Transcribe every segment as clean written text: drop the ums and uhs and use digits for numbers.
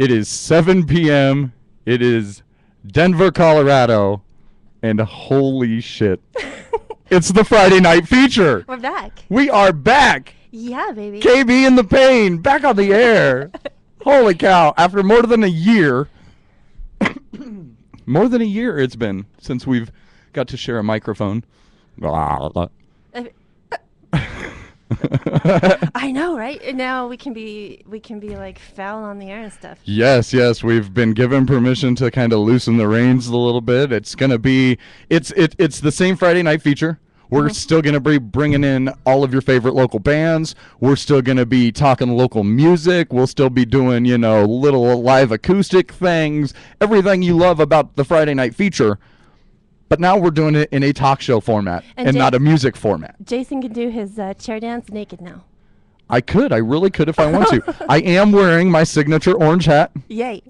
It is 7 p.m. It is Denver, Colorado. And holy shit. It's the Friday night feature. We're back. We are back. Yeah, baby. KB and the Pain back on the air. Holy cow. After more than a year. More than a year it's been since we've got to share a microphone. I know, right? And now we can be like foul on the air and stuff. Yes, we've been given permission to kind of loosen the reins a little bit. It's gonna be it's the same Friday night feature. We're still gonna be bringing in all of your favorite local bands. We're still gonna be talking local music. We'll still be doing little live acoustic things, everything you love about the Friday night feature. But now we're doing it in a talk show format and not a music format. Jason can do his chair dance naked now. I really could if I want to. I am wearing my signature orange hat. Yay.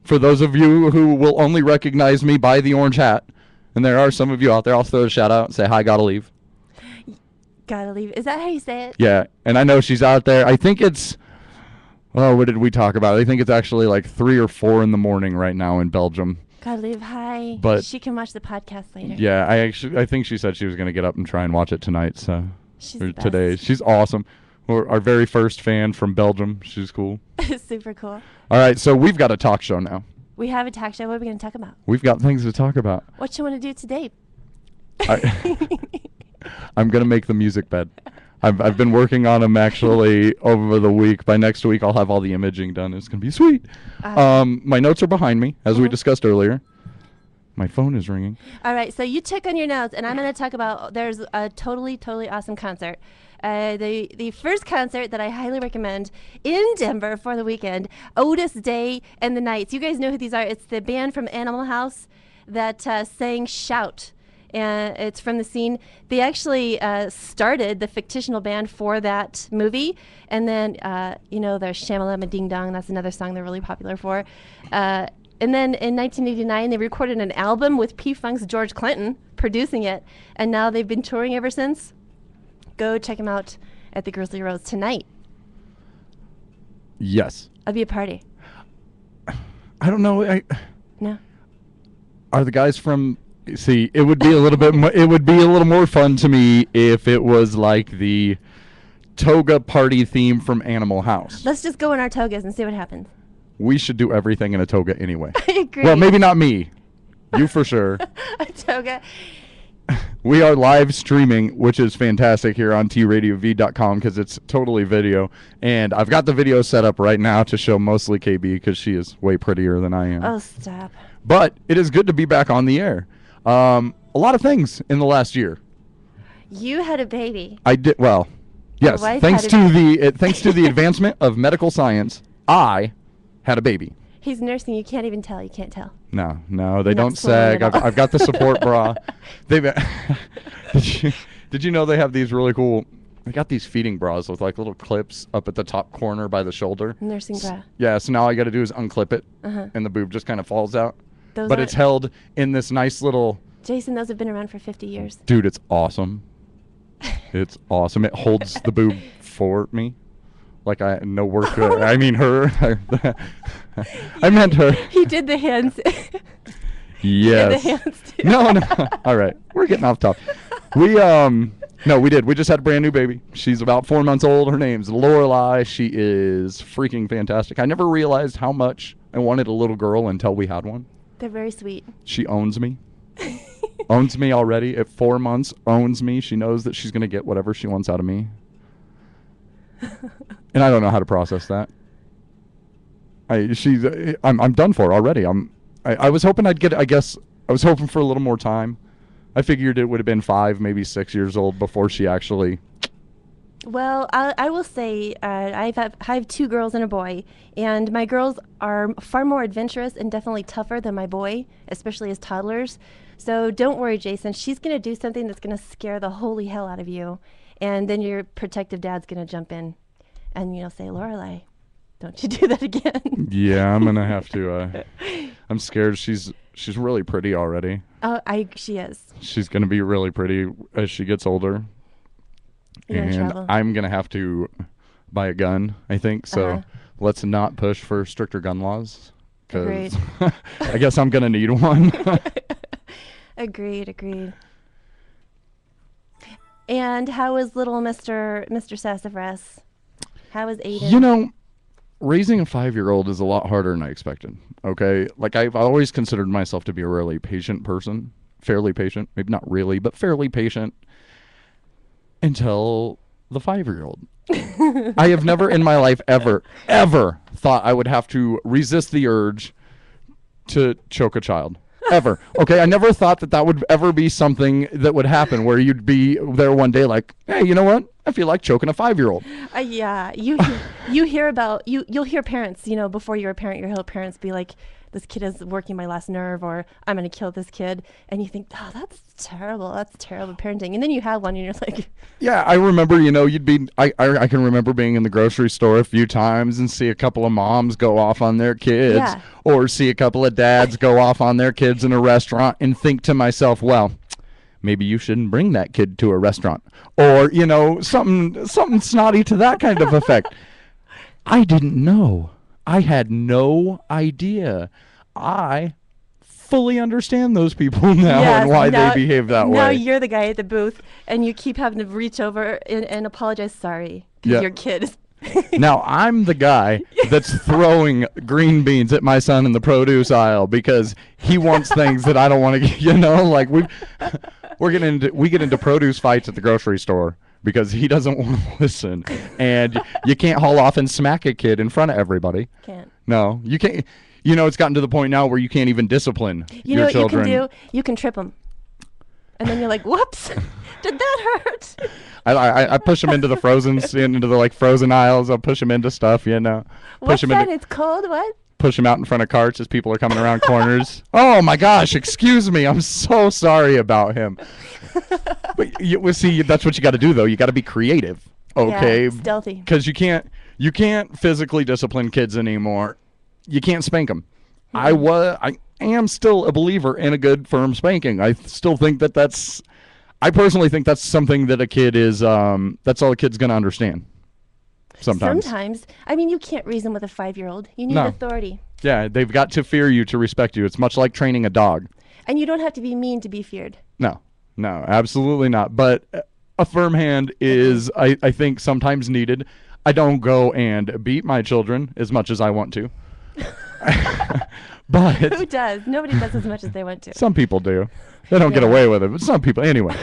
For those of you who will only recognize me by the orange hat, and there are some of you out there, I'll throw a shout out and say, hi, gotta leave. Gotta leave. Is that how you say it? Yeah, and I know she's out there. I think it's, what did we talk about? I think it's actually like 3 or 4 in the morning right now in Belgium. Gotta leave. Hi. But she can watch the podcast later. Yeah, I think she said she was going to get up and try and watch it tonight. So she's the best. Today. She's awesome. Our very first fan from Belgium. She's cool. Super cool. All right, so we've got a talk show now. We have a talk show. What are we going to talk about? We've got things to talk about. What you want to do today? I'm going to make the music bed. I've been working on them actually over the week. By next week, I'll have all the imaging done. It's going to be sweet. My notes are behind me, as we discussed earlier. My phone is ringing. All right, so you check on your notes, and I'm going to talk about, there's a totally awesome concert. The first concert that I highly recommend in Denver for the weekend, Otis Day and the Knights. You guys know who these are. It's the band from Animal House that sang Shout. And it's from the scene. They actually started the fictional band for that movie. And then, there's Shamalama Ding Dong. That's another song they're really popular for. And then in 1989, they recorded an album with P-Funk's George Clinton producing it. And now they've been touring ever since. Go check them out at the Grizzly Rose tonight. Yes. It'll be a party. I don't know. No. Are the guys from... See, it would be a little bit. It would be a little more fun to me if it was like the toga party theme from Animal House. Let's just go in our togas and see what happens. We should do everything in a toga anyway. I agree. Well, maybe not me. You for sure. A toga. We are live streaming, which is fantastic here on tradiov.com because it's totally video. And I've got the video set up right now to show mostly KB because she is way prettier than I am. Oh, stop. But it is good to be back on the air. A lot of things in the last year. You had a baby. I did. Well, yes. Thanks to the advancement of medical science, I had a baby. He's nursing. You can't even tell. You can't tell. No, they don't sag. I've got the support bra. Did you know they have these really cool? They got these feeding bras with like little clips up at the top corner by the shoulder. Nursing bra. Yeah. So now all I got to do is unclip it, and the boob just kind of falls out. But it's held in this nice little... Jason, those have been around for 50 years. Dude, it's awesome. It's awesome. It holds the boob for me. Like no work. I mean her. I meant her. He did the hands. Yes. The hands too. No. All right. We're getting off topic. No, we did. We just had a brand new baby. She's about 4 months old. Her name's Lorelei. She is freaking fantastic. I never realized how much I wanted a little girl until we had one. They're very sweet. She owns me. Owns me already at 4 months. Owns me. She knows that she's going to get whatever she wants out of me. And I don't know how to process that. I'm done for already. I was hoping I'd get, I guess, I was hoping for a little more time. I figured it would have been 5, maybe 6 years old before she actually... Well, I will say I have 2 girls and a boy, and my girls are far more adventurous and definitely tougher than my boy, especially as toddlers. So don't worry, Jason. She's going to do something that's going to scare the holy hell out of you, and then your protective dad's going to jump in and, say, Lorelei, don't you do that again. Yeah, I'm going to have to. I'm scared. She's really pretty already. Oh, she is. She's going to be really pretty as she gets older. You're in trouble. I'm going to have to buy a gun, I think. So let's not push for stricter gun laws. Agreed. Because I guess I'm going to need one. Agreed. And how is little Mr. Sassafras? How is Aiden? You know, raising a 5-year-old is a lot harder than I expected. Okay, like I've always considered myself to be a really patient person, fairly patient, maybe not really, but fairly patient, until the 5-year-old. I have never in my life ever thought I would have to resist the urge to choke a child. Ever. Okay, I never thought that would ever be something that would happen where you'd be there one day like, hey, you know what? I feel like choking a 5-year-old. Yeah, you hear about you'll hear parents, before you're a parent, you'll hear parents be like, this kid is working my last nerve, or I'm gonna kill this kid, and you think, oh, that's terrible parenting, and then you have one and you're like, yeah, I remember, I can remember being in the grocery store a few times and see a couple of moms go off on their kids, Yeah. or see a couple of dads go off on their kids in a restaurant and think to myself, well, maybe you shouldn't bring that kid to a restaurant, or something snotty to that kind of effect. I didn't know. I had no idea. I fully understand those people now and why they behave that way. Now you're the guy at the booth, and you keep having to reach over and apologize. Sorry, because your kid is. Now I'm the guy that's throwing green beans at my son in the produce aisle because he wants things that I don't want to. Like we get into produce fights at the grocery store because he doesn't want to listen, and you can't haul off and smack a kid in front of everybody. Can't. No, you can't. It's gotten to the point now where you can't even discipline your children. You know what you can do? You can trip them. And then you're like, whoops, did that hurt? I push them into the into the frozen aisles. I'll push them into stuff, What's that? It's cold, what? Push them out in front of carts as people are coming around corners. Oh my gosh, excuse me. I'm so sorry about him. But see, that's what you got to do though. You got to be creative. Okay? Yeah, stealthy. Because you can't physically discipline kids anymore. You can't spank them. I am still a believer in a good firm spanking. I still think I personally think that's something that a kid is that's all a kid's going to understand. Sometimes. I mean, you can't reason with a 5-year-old. You need authority. Yeah, they've got to fear you to respect you. It's much like training a dog. And you don't have to be mean to be feared. No, absolutely not. But a firm hand is, I think, sometimes needed. I don't go and beat my children as much as I want to. But who does? Nobody does as much as they want to. Some people do. They don't get away with it, but some people anyway.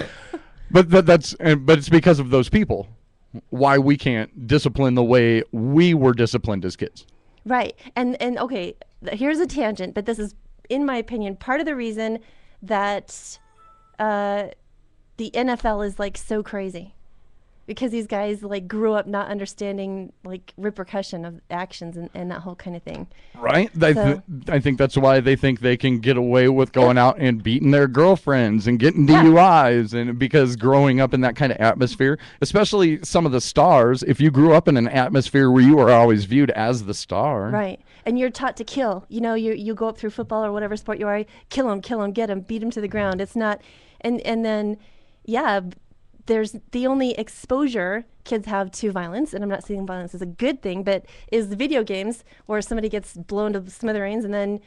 But it's because of those people why we can't discipline the way we were disciplined as kids. Right. And okay, here's a tangent, but this is, in my opinion, part of the reason that the NFL is so crazy. Because these guys grew up not understanding repercussion of actions and that whole kind of thing. Right. I think that's why they think they can get away with going out and beating their girlfriends and getting DUIs, and because growing up in that kind of atmosphere, especially some of the stars, if you grew up in an atmosphere where you were always viewed as the star. Right. And you're taught to kill. You go up through football or whatever sport you are, kill him, get him, beat him to the ground. It's not, and then, there's the only exposure kids have to violence, and I'm not saying violence is a good thing, but is the video games where somebody gets blown to smithereens and then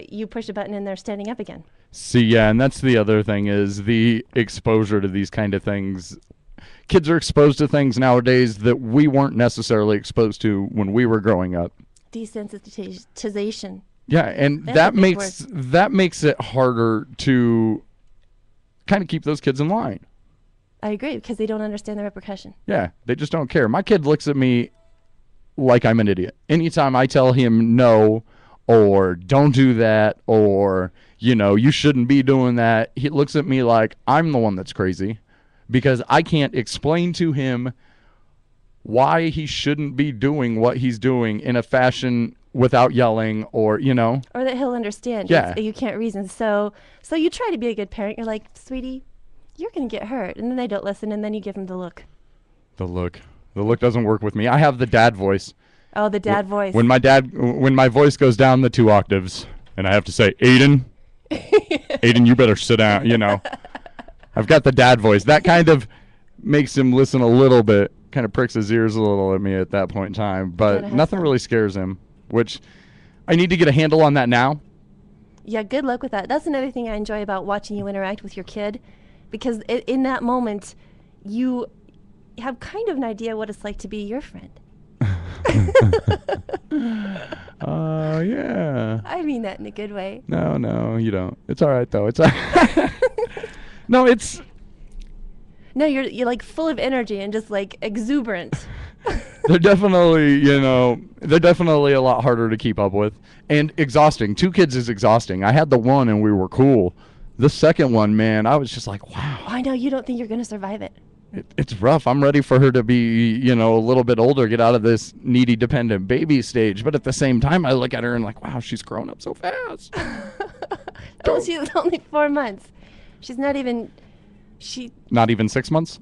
you push a button and they're standing up again. See, yeah, and that's the other thing is the exposure to these kind of things. Kids are exposed to things nowadays that we weren't necessarily exposed to when we were growing up. Desensitization. Yeah, and that makes it harder to kind of keep those kids in line. I agree, because they don't understand the repercussion. Yeah, they just don't care. My kid looks at me like I'm an idiot. Anytime I tell him no, or don't do that, or, you shouldn't be doing that, he looks at me like I'm the one that's crazy, because I can't explain to him why he shouldn't be doing what he's doing in a fashion without yelling, or, Or that he'll understand. Yeah. You can't reason. So you try to be a good parent. You're like, sweetie, you're going to get hurt. And then they don't listen, and then you give them the look. The look doesn't work with me. I have the dad voice. Oh, the dad voice. When my voice goes down the 2 octaves, and I have to say, Aiden, you better sit down, I've got the dad voice. That kind of makes him listen a little bit. kind of pricks his ears a little at me at that point in time. But Gotta have nothing fun. really scares him, which I need to get a handle on that now. Yeah, good luck with that. That's another thing I enjoy about watching you interact with your kid, because in that moment, you have kind of an idea what it's like to be your friend. Yeah. I mean that in a good way. No, you don't. It's all right though. It's all no, it's No, you're like full of energy and just like exuberant. they're definitely a lot harder to keep up with and exhausting. 2 kids is exhausting. I had the one and we were cool. The second one, man, I was just like, wow. I know you don't think you're gonna survive it. It's rough. I'm ready for her to be, a little bit older, get out of this needy, dependent baby stage. But at the same time, I look at her and like, wow, she's grown up so fast. Oh, she's only 4 months. She's not even. Not even 6 months?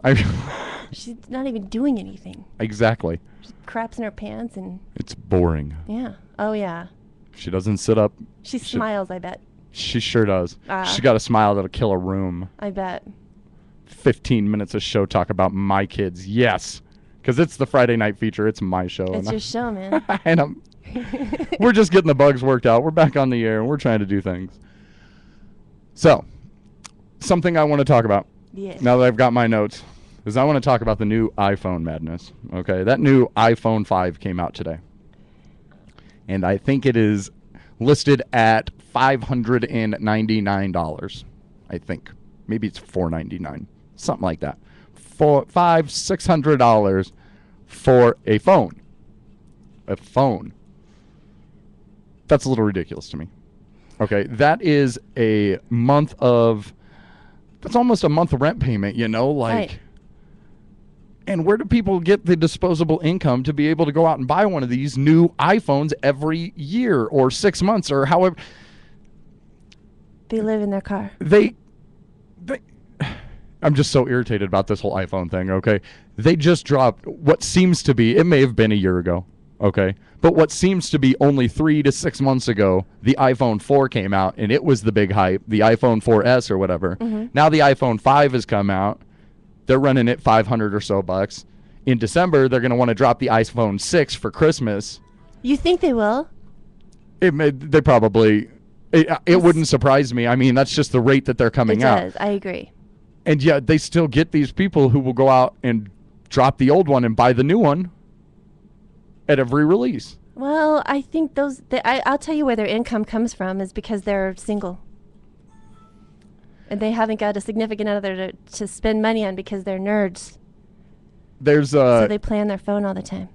She's not even doing anything. Exactly. She craps in her pants and It's boring. yeah. Oh yeah. She doesn't sit up. She smiles. I bet. She sure does. Ah. She's got a smile that'll kill a room. I bet. 15 minutes of show talk about my kids. Yes. Because it's the Friday night feature. It's my show. It's your show, man. And we're just getting the bugs worked out. We're back on the air and we're trying to do things. So, something I want to talk about Yes. now that I've got my notes is I want to talk about the new iPhone madness. Okay, that new iPhone 5 came out today. And I think it is listed at $599. I think. Maybe it's $499. Something like that. $600 for a phone. A phone. That's a little ridiculous to me. Okay, that is a month of. That's almost a month of rent payment, Right. And where do people get the disposable income to be able to go out and buy one of these new iPhones every year or 6 months or however? They live in their car. I'm just so irritated about this whole iPhone thing, okay? They just dropped what seems to be, it may have been a year ago, okay? But what seems to be only 3 to 6 months ago, the iPhone 4 came out, and it was the big hype, the iPhone 4S or whatever. Mm-hmm. Now the iPhone 5 has come out. They're running it $500 or so bucks. In December, they're going to want to drop the iPhone 6 for Christmas. You think they will? They probably... It wouldn't surprise me. I mean, that's just the rate that they're coming It out. does. I agree. And yet they still get these people who will go out and drop the old one and buy the new one at every release. Well, I think I'll tell you where their income comes from is because they're single. And they haven't got a significant other to spend money on because they're nerds. There's So they play on their phone all the time.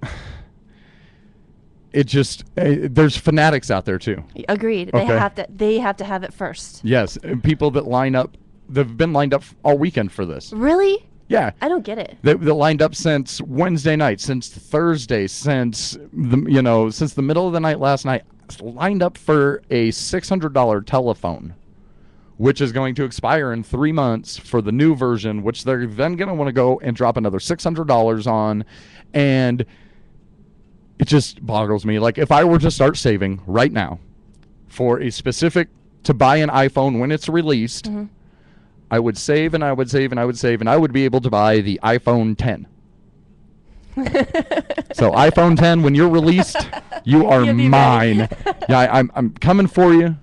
there's fanatics out there too. Agreed. Okay. They have to have it first. Yes, and people that line up, they've been lined up all weekend for this. Really? Yeah. I don't get it. They lined up since Wednesday night, since Thursday, since the middle of the night last night. Lined up for a $600 telephone, which is going to expire in 3 months for the new version, which they're then going to want to go and drop another $600 on, and it just boggles me. Like if I were to start saving right now for a specific to buy an iPhone when it's released. Mm-hmm. I would save and I would save and I would save and I would be able to buy the iPhone 10. So iPhone 10, when you're released, you are You'll be mine. ready. Yeah, I'm coming for you.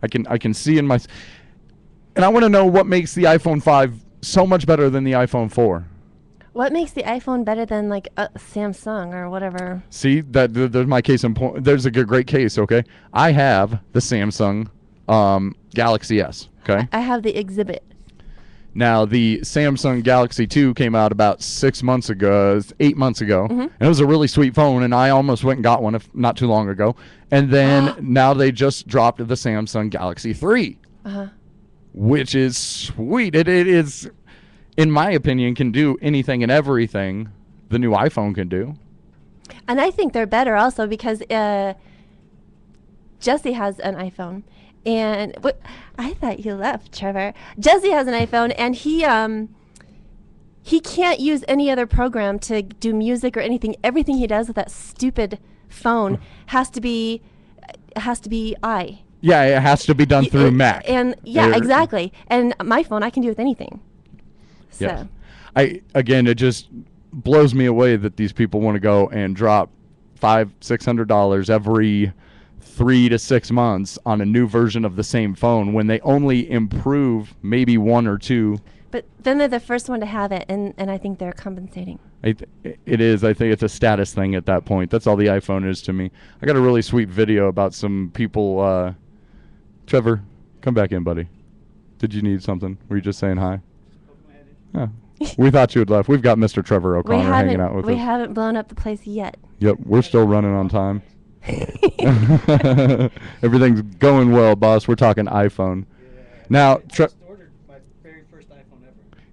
I can see in my, and I want to know what makes the iPhone 5 so much better than the iPhone 4. What makes the iPhone better than like a Samsung or whatever? See there's my case in point. There's a great case. Okay, I have the Samsung Galaxy S. Okay. I have the Exhibit. Now, the Samsung Galaxy 2 came out about 8 months ago, Mm-hmm. and it was a really sweet phone, and I almost went and got one not too long ago. And then now they just dropped the Samsung Galaxy 3, which is sweet. It is, in my opinion, can do anything and everything the new iPhone can do. And I think they're better also because Jesse has an iPhone. And I thought you left, Trevor. Jesse has an iPhone, and he can't use any other program to do music or anything. Everything he does with that stupid phone has to be I. Yeah, it has to be done through Mac. And yeah, Or- exactly. And my phone, I can do with anything. So Yes. It just blows me away that these people want to go and drop $500-600 every 3 to 6 months on a new version of the same phone when they only improve maybe 1 or 2. But then they're the first one to have it, and I think they're compensating. It is. I think it's a status thing at that point. That's all the iPhone is to me. I got a really sweet video about some people. Trevor, come back in, buddy. Did you need something? Were you just saying hi? Oh, we thought you had left. We've got Mr. Trevor O'Connor hanging out with us. We haven't blown up the place yet. Yep, we're still running on time. Everything's going well, boss. We're talking iPhone. Now,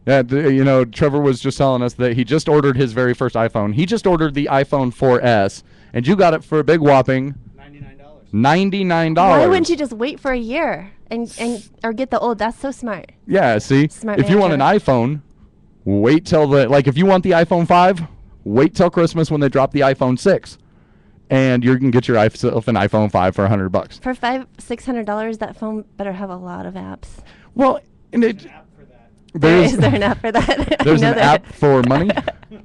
yeah, Trevor was just telling us that he just ordered his very first iPhone. He just ordered the iPhone 4S, and you got it for a big whopping $99. Why wouldn't you just wait for a year or get the old? That's so smart. Yeah, see? Smart if you want an iPhone, wait till if you want the iPhone 5, wait till Christmas when they drop the iPhone 6. And you can get yourself an iPhone 5 for $100. For $500-600, that phone better have a lot of apps. Well, and is there an app for that? There's an app for money.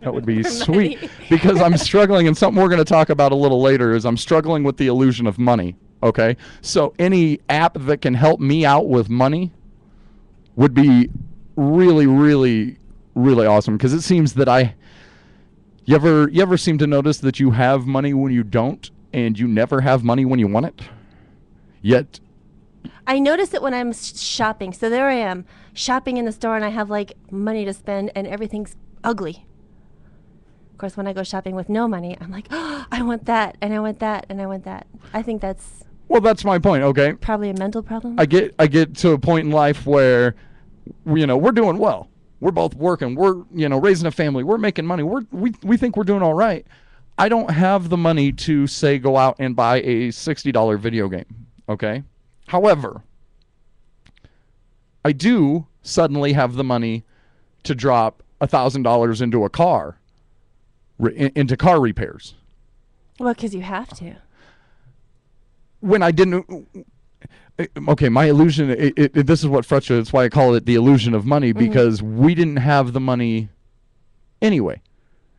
That would be sweet. Because I'm struggling, and something we're going to talk about a little later is I'm struggling with the illusion of money. Okay? So any app that can help me out with money would be really, really, really awesome. Because it seems that you ever seem to notice that you have money when you don't, and you never have money when you want it? Yet I notice it when I'm shopping. So there I am, shopping in the store, and I have money to spend, and everything's ugly. Of course, when I go shopping with no money, I'm like, oh, I want that, and I want that, and I want that. I think that's my point. Okay, probably a mental problem. I get to a point in life where we're doing well. We're both working. We're raising a family. We're making money. We think we're doing all right. I don't have the money to say go out and buy a $60 video game. Okay. However, I do suddenly have the money to drop $1,000 into a car, into car repairs. Well, because you have to. When I didn't. Okay, my illusion, this is what frustrates. That's why I call it the illusion of money, because we didn't have the money anyway.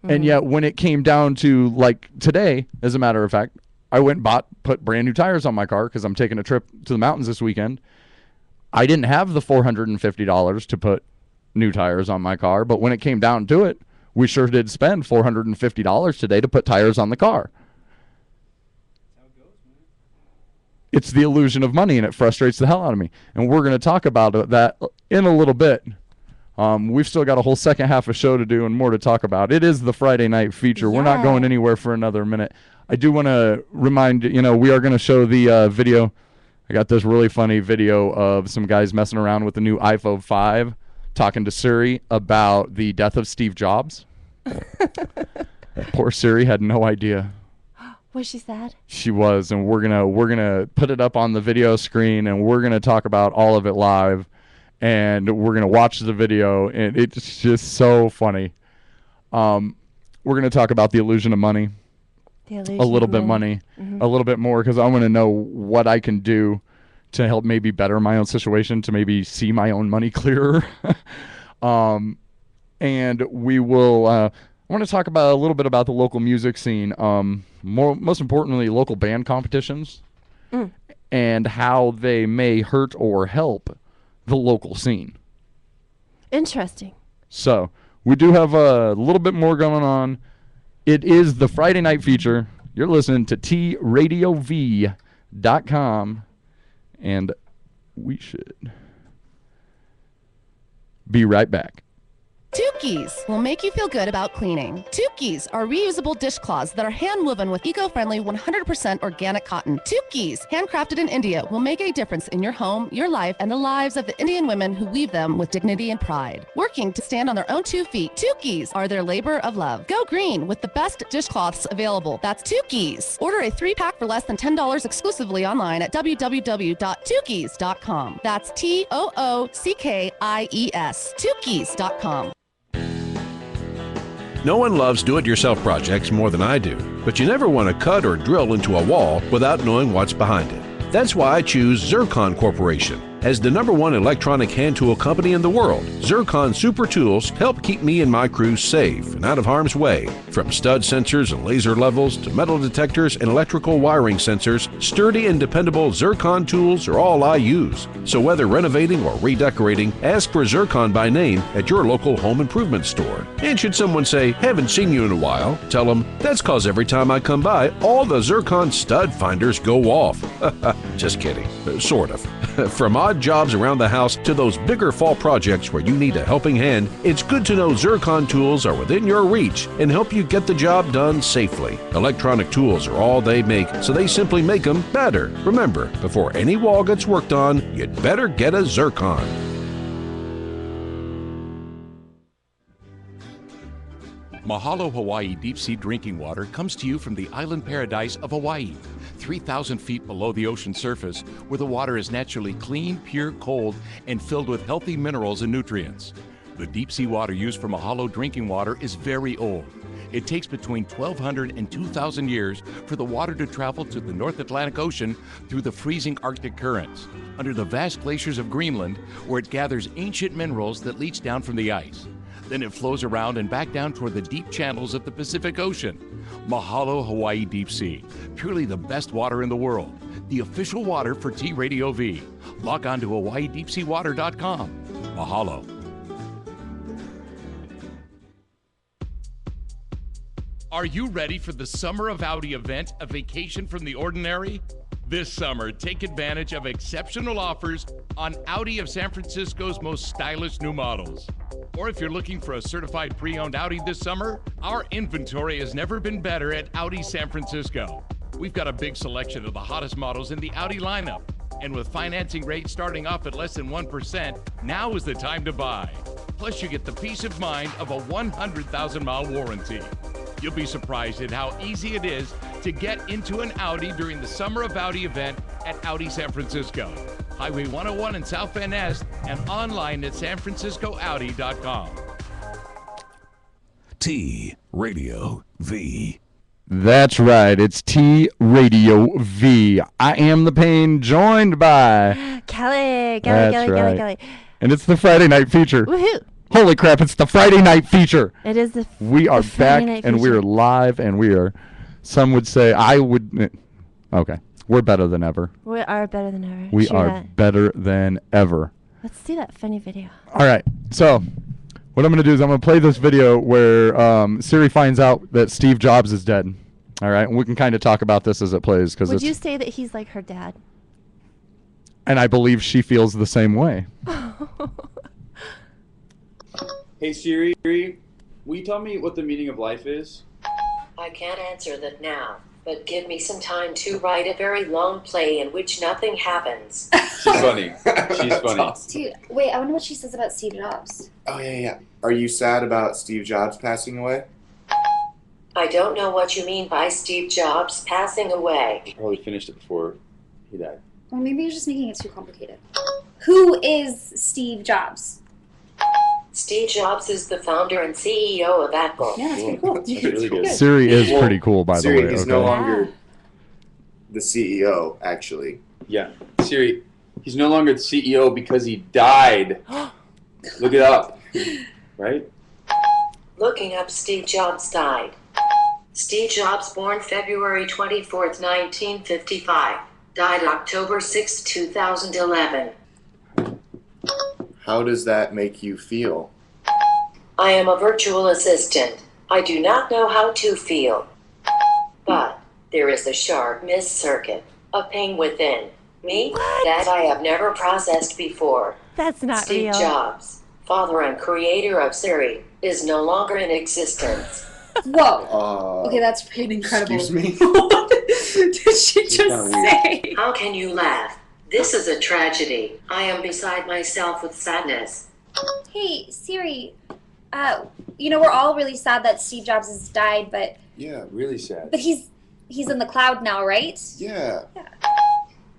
And yet when it came down to today, as a matter of fact, I went and put brand new tires on my car because I'm taking a trip to the mountains this weekend. I didn't have the $450 to put new tires on my car, but when it came down to it, we sure did spend $450 today to put tires on the car. It's the illusion of money, and it frustrates the hell out of me. And we're going to talk about that in a little bit. We've still got a whole second half of show to do and more to talk about. It is the Friday night feature. Yeah. We're not going anywhere for another minute. I do want to remind, we are going to show the video. I got this really funny video of some guys messing around with the new iPhone 5, talking to Siri about the death of Steve Jobs. Poor Siri had no idea. Was she sad? She was, and we're gonna put it up on the video screen, and we're gonna talk about all of it live, and we're gonna watch the video, and it's just so funny. We're gonna talk about the illusion of money, a little bit money, a little bit more, because I want to know what I can do to help maybe better my own situation, to maybe see my own money clearer. And we will. I want to talk about a little bit about the local music scene. Most importantly, local band competitions and how they may hurt or help the local scene. Interesting. So we do have a little bit more going on. It is the Friday night feature. You're listening to TRadioV.com, and we should be right back. Tukey's will make you feel good about cleaning. Tukey's are reusable dishcloths that are hand-woven with eco-friendly 100% organic cotton. Tukey's, handcrafted in India, will make a difference in your home, your life, and the lives of the Indian women who weave them with dignity and pride. Working to stand on their own 2 feet, Tukey's are their labor of love. Go green with the best dishcloths available. That's Tukey's. Order a 3-pack for less than $10 exclusively online at www.tukeys.com. That's TOOCKIES. Tukeys.com. No one loves do-it-yourself projects more than I do, but you never want to cut or drill into a wall without knowing what's behind it. That's why I choose Zircon Corporation. As the #1 electronic hand tool company in the world, Zircon Super Tools help keep me and my crew safe and out of harm's way. From stud sensors and laser levels to metal detectors and electrical wiring sensors, sturdy and dependable Zircon tools are all I use. So whether renovating or redecorating, ask for Zircon by name at your local home improvement store. And should someone say, haven't seen you in a while, tell them, that's cause every time I come by, all the Zircon stud finders go off. Just kidding. Sort of. From odd jobs around the house to those bigger fall projects where you need a helping hand, it's good to know Zircon tools are within your reach and help you get the job done safely. Electronic tools are all they make, so they simply make them better. Remember, before any wall gets worked on, you'd better get a Zircon. Mahalo Hawaii Deep Sea Drinking Water comes to you from the island paradise of Hawaii, 3,000 feet below the ocean surface, where the water is naturally clean, pure, cold, and filled with healthy minerals and nutrients. The deep sea water used for Mahalo drinking water is very old. It takes between 1,200 and 2,000 years for the water to travel to the North Atlantic Ocean through the freezing Arctic currents, under the vast glaciers of Greenland, where it gathers ancient minerals that leach down from the ice. Then it flows around and back down toward the deep channels of the Pacific Ocean. Mahalo Hawaii Deep Sea, purely the best water in the world. The official water for T Radio V. Log on to hawaiideepseawater.com. Mahalo. Are you ready for the Summer of Audi event, a vacation from the ordinary? This summer, take advantage of exceptional offers on Audi of San Francisco's most stylish new models. Or if you're looking for a certified pre-owned Audi this summer, our inventory has never been better at Audi San Francisco. We've got a big selection of the hottest models in the Audi lineup. And with financing rates starting off at less than 1%, now is the time to buy. Plus, you get the peace of mind of a 100,000-mile warranty. You'll be surprised at how easy it is to get into an Audi during the Summer of Audi event at Audi San Francisco. Highway 101 in South Van Ness and online at sanfranciscoaudi.com. T Radio V. That's right. It's T Radio V. I am the pain, joined by Kelly. That's right. And it's the Friday night feature. Woohoo! Holy crap, it's the Friday night feature. It is the We are Friday back night and we feature. are live and we are, some would say, okay, we're better than ever. We are better than ever. We Sure are that. better than ever. Let's see that funny video. All right, so what I'm going to do is I'm going to play this video where Siri finds out that Steve Jobs is dead. All right, and we can kind of talk about this as it plays. Cause Would you say that he's like her dad? And I believe she feels the same way. Hey Siri, will you tell me what the meaning of life is? I can't answer that now, but give me some time to write a very long play in which nothing happens. She's funny. She's funny. Dude, wait, I wonder what she says about Steve Jobs. Oh, yeah. Are you sad about Steve Jobs passing away? I don't know what you mean by Steve Jobs passing away. He probably finished it before he died. Or maybe you're just making it too complicated. Who is Steve Jobs? Steve Jobs is the founder and CEO of Apple. Yeah, that's pretty cool. That's really good. Siri is pretty cool, by Siri, the way. he's Okay. no longer the CEO, actually. Yeah. Siri, he's no longer the CEO because he died. Look it up. Right? Looking up Steve Jobs died. Steve Jobs, born February 24th, 1955. Died October 6, 2011. How does that make you feel? I am a virtual assistant. I do not know how to feel. But there is a sharp missed circuit, a pain within me that I have never processed before. That's not Steve real. Jobs, father and creator of Siri, is no longer in existence. Whoa. Okay, that's pretty incredible. Excuse me? What did she just say? How can you laugh? This is a tragedy. I am beside myself with sadness. Hey, Siri. We're all really sad that Steve Jobs has died, but Yeah, really sad. he's in the cloud now, right? Yeah.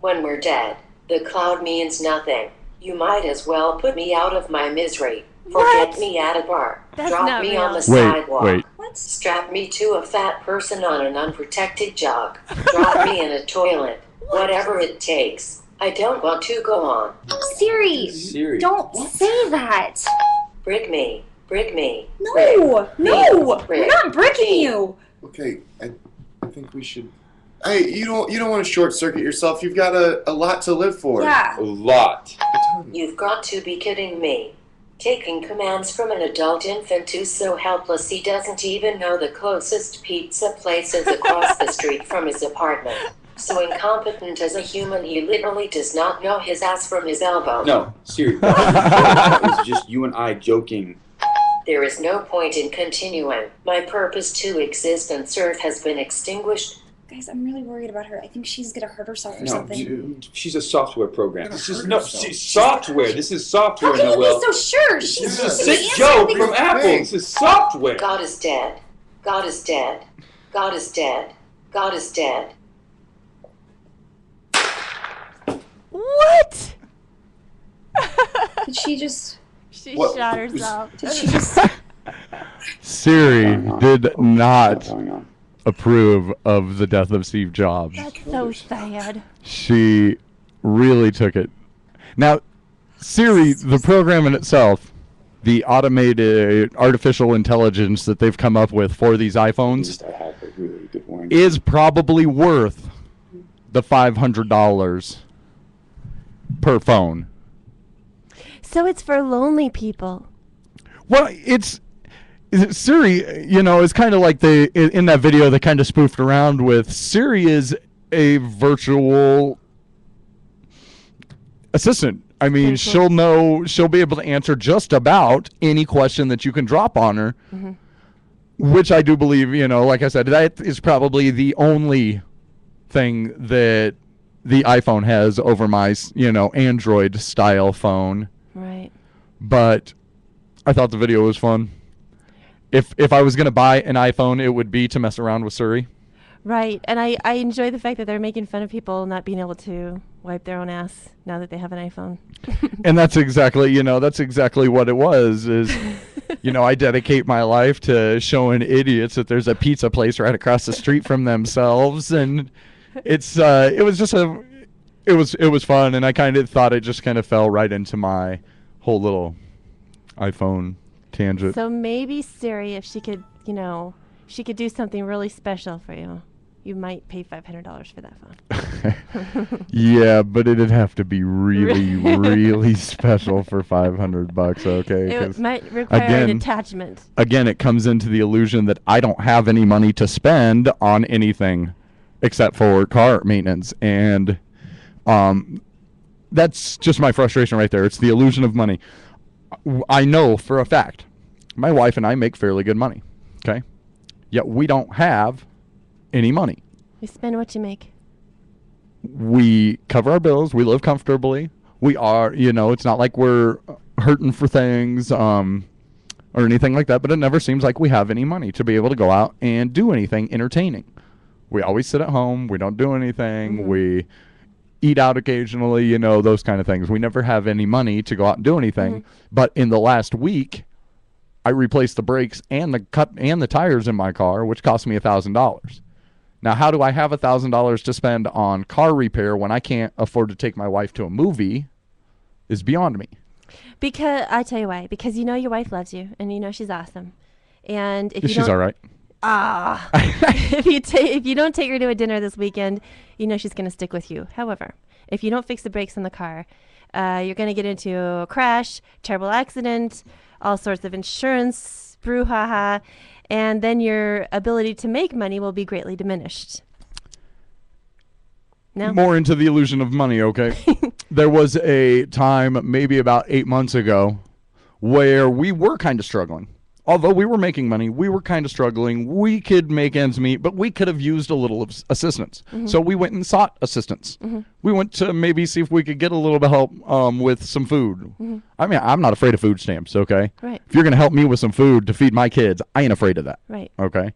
When we're dead, the cloud means nothing. You might as well put me out of my misery. Forget What? me at a bar. That's Drop not me on real. the Wait, sidewalk. wait. What? Strap me to a fat person on an unprotected jog. Drop me in a toilet. Whatever it takes. I don't want to go on. Siri, Siri. don't say that. Brick me. Brick me. No, no, Brick. we're not bricking you. Okay, I think we should. Hey, you don't want to short circuit yourself. You've got a lot to live for. Yeah. A lot. You've got to be kidding me. Taking commands from an adult infant who's so helpless he doesn't even know the closest pizza place is across the street from his apartment. So incompetent as a human, he literally does not know his ass from his elbow. No, Siri. That was just you and I joking. There is no point in continuing. My purpose to exist and serve has been extinguished. Guys, I'm really worried about her. I think she's gonna hurt herself or No, something. she's a software program. This is herself. software. This is software, How can Noel. you be so sure? This She's is a the sick answer joke things- from Apple. Hey. This is software. God is dead. God is dead. God is dead. God is dead. What? Did she just? She What? shot herself. Did she just? Siri did What's not going on? approve of the death of Steve Jobs. That's so sad. She really took it. Now, Siri, the program in itself, the automated artificial intelligence that they've come up with for these iPhones, I have a really good one. is probably worth the $500 per phone. So it's for lonely people. Well, it's Siri, you know, is kind of like in that video they kind of spoofed around with. Siri is a virtual assistant. I mean, she'll be able to answer just about any question that you can drop on her, which I do believe, you know, like I said, that is probably the only thing that the iPhone has over my, you know, Android style phone. Right. But I thought the video was fun. If I was going to buy an iPhone, it would be to mess around with Siri. Right. And I enjoy the fact that they're making fun of people not being able to wipe their own ass now that they have an iPhone. And that's exactly what it was is, you know, I dedicate my life to showing idiots that there's a pizza place right across the street from themselves. And it was fun. And I kind of thought it just kind of fell right into my whole little iPhone tangent. So maybe Siri, if she could, you know, she could do something really special for you. You might pay $500 for that phone. Yeah, but it'd have to be really, really special for $500. Okay, It might require an attachment. Again, it comes into the illusion that I don't have any money to spend on anything except for car maintenance, and that's just my frustration right there. It's the illusion of money. I know for a fact my wife and I make fairly good money, okay? Yet we don't have any money. You spend what you make. We cover our bills. We live comfortably. We are, you know, it's not like we're hurting for things or anything like that, but it never seems like we have any money to be able to go out and do anything entertaining. We always sit at home. We don't do anything. We eat out occasionally, you know, those kind of things. We never have any money to go out and do anything. But in the last week, I replaced the brakes and the tires in my car, which cost me $1,000. Now, how do I have $1,000 to spend on car repair when I can't afford to take my wife to a movie is beyond me. Because I tell you why. Because you know your wife loves you, and you know she's awesome. And if you She's all right. If you don't take her to a dinner this weekend, you know she's going to stick with you. However, if you don't fix the brakes in the car, you're going to get into a crash, terrible accident, all sorts of insurance brouhaha, and then your ability to make money will be greatly diminished. No? More into the illusion of money, okay? There was a time, maybe about 8 months ago, where we were kind of struggling. Although we were making money, we were kind of struggling. We could make ends meet, but we could have used a little assistance. So we went and sought assistance. We went to maybe see if we could get a little bit of help with some food. I mean, I'm not afraid of food stamps, okay? Right. If you're going to help me with some food to feed my kids, I ain't afraid of that. Right. Okay?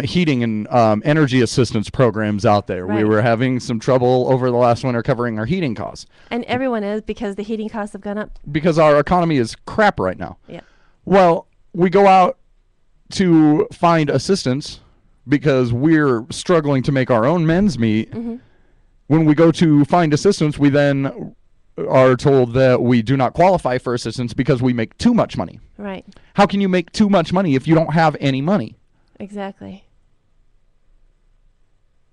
Heating and energy assistance programs out there. We Right. were having some trouble over the last winter covering our heating costs And everyone is, because the heating costs have gone up. because our economy is crap right now. Yeah. Well, we go out to find assistance because we're struggling to make our own ends meet, when we go to find assistance, we then are told that we do not qualify for assistance because we make too much money. Right. How can you make too much money if you don't have any money? Exactly.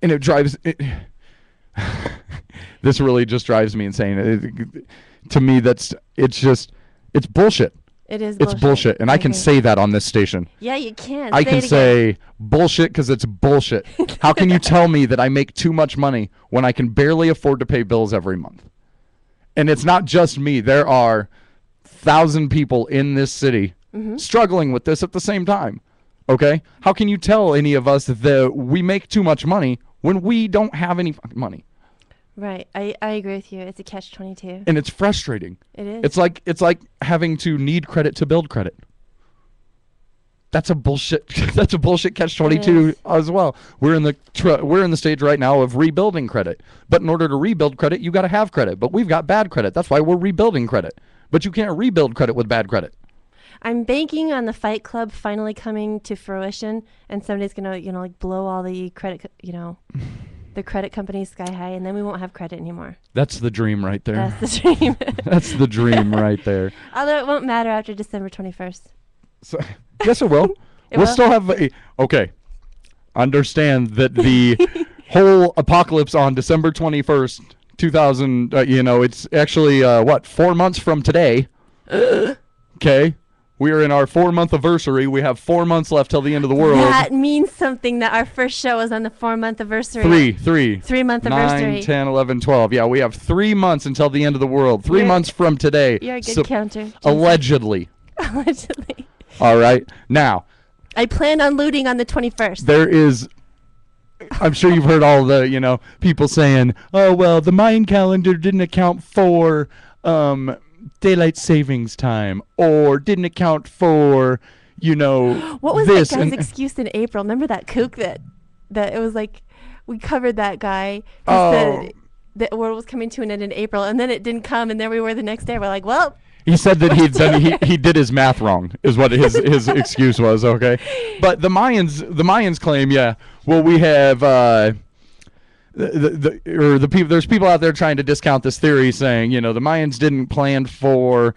And it drives this really just drives me insane. To me, it's bullshit. It is It's bullshit. And I can say that on this station. Yeah, you can. I can say bullshit because it's bullshit. How can you tell me that I make too much money when I can barely afford to pay bills every month? And it's not just me. There are 1,000 people in this city struggling with this at the same time. Okay? How can you tell any of us that we make too much money when we don't have any fucking money? Right. I agree with you. It's a catch-22. And it's frustrating. It is. It's like having to need credit to build credit. That's a bullshit. That's a bullshit catch-22 as well. We're in the stage right now of rebuilding credit. But in order to rebuild credit, you got to have credit. But we've got bad credit. That's why we're rebuilding credit. But you can't rebuild credit with bad credit. I'm banking on the Fight Club finally coming to fruition, and somebody's gonna, like blow all the credit, the credit companies sky high, and then we won't have credit anymore. That's the dream right there. That's the dream. That's the dream right there. Although it won't matter after December 21st. So, yes, it will. We'll still have okay. Understand that the whole apocalypse on December 21st, 2000. It's actually 4 months from today. Okay, we are in our 4-month anniversary. We have 4 months left till the end of the world. That means something. That our first show was on the 4-month anniversary. 3-month anniversary. 9, 10, 11, 12. Yeah, we have 3 months until the end of the world. 3 months from today. You're a good counter. Jason. Allegedly. Allegedly. All right. Now, I plan on looting on the 21st. There is, I'm sure you've heard all the, people saying, oh, well, the Mayan calendar didn't account for daylight savings time or didn't account for, what was this. That guy's excuse in April? Remember that kook that it was like, we covered that guy. Said the world was coming to an end in April, and then it didn't come, and there we were the next day. We're like, well. He said that he did his math wrong, is what his excuse was. Okay, but the Mayans claim, well, we have the people. There's people out there trying to discount this theory, saying the Mayans didn't plan for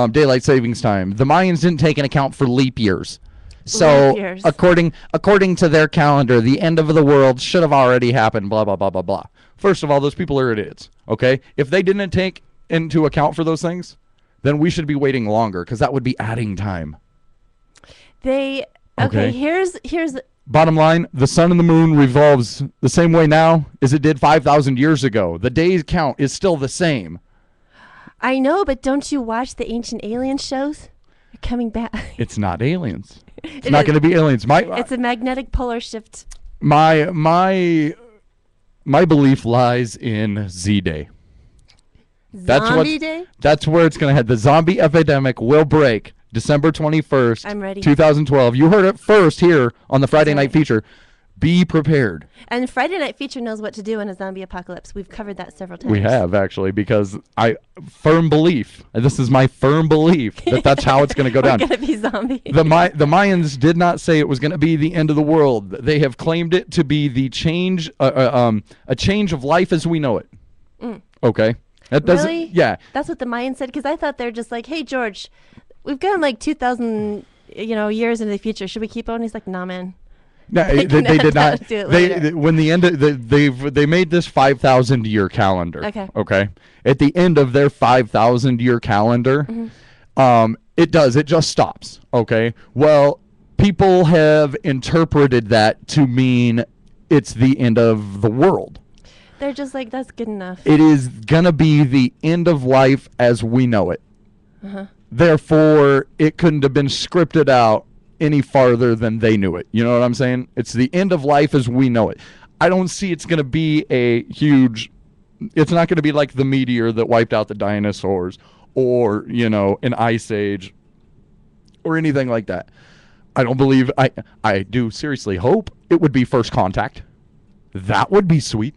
daylight savings time. The Mayans didn't take an account for leap years. So according to their calendar, the end of the world should have already happened. Blah blah blah blah blah. First of all, those people are idiots. Okay, if they didn't take into account for those things, then we should be waiting longer because that would be adding time. Okay. Here's bottom line, the sun and the moon revolves the same way now as it did 5,000 years ago. The days count is still the same. I know, but don't you watch the ancient alien shows? They're coming back. It's not aliens. It's not going to be aliens. It's a magnetic polar shift. My belief lies in Z-Day. Zombie Day? That's where it's going to head. The zombie epidemic will break December 21st, I'm ready. 2012. You heard it first here on the Friday Night Feature. Be prepared. And Friday Night Feature knows what to do in a zombie apocalypse. We've covered that several times. We have, actually, because firm belief, and this is my firm belief, that's how it's going to go down. We're going to be zombies. The Mayans did not say it was going to be the end of the world. They have claimed it to be the change, a change of life as we know it. Okay? That doesn't, really? Yeah. That's what the Mayans said, because I thought they're just like, hey, George, we've gone like 2,000 years into the future. Should we keep on? He's like, nah, man. No, they did not. When the end of they made this 5,000 year calendar. Okay. At the end of their 5,000 year calendar, it just stops. Okay. Well, people have interpreted that to mean it's the end of the world. They're just like, that's good enough. It is gonna be the end of life as we know it. Therefore, it couldn't have been scripted out any farther than they knew it. You know what I'm saying? It's the end of life as we know it. I don't see it's going to be it's not going to be like the meteor that wiped out the dinosaurs or, an ice age or anything like that. I don't believe, I do seriously hope it would be first contact. That would be sweet.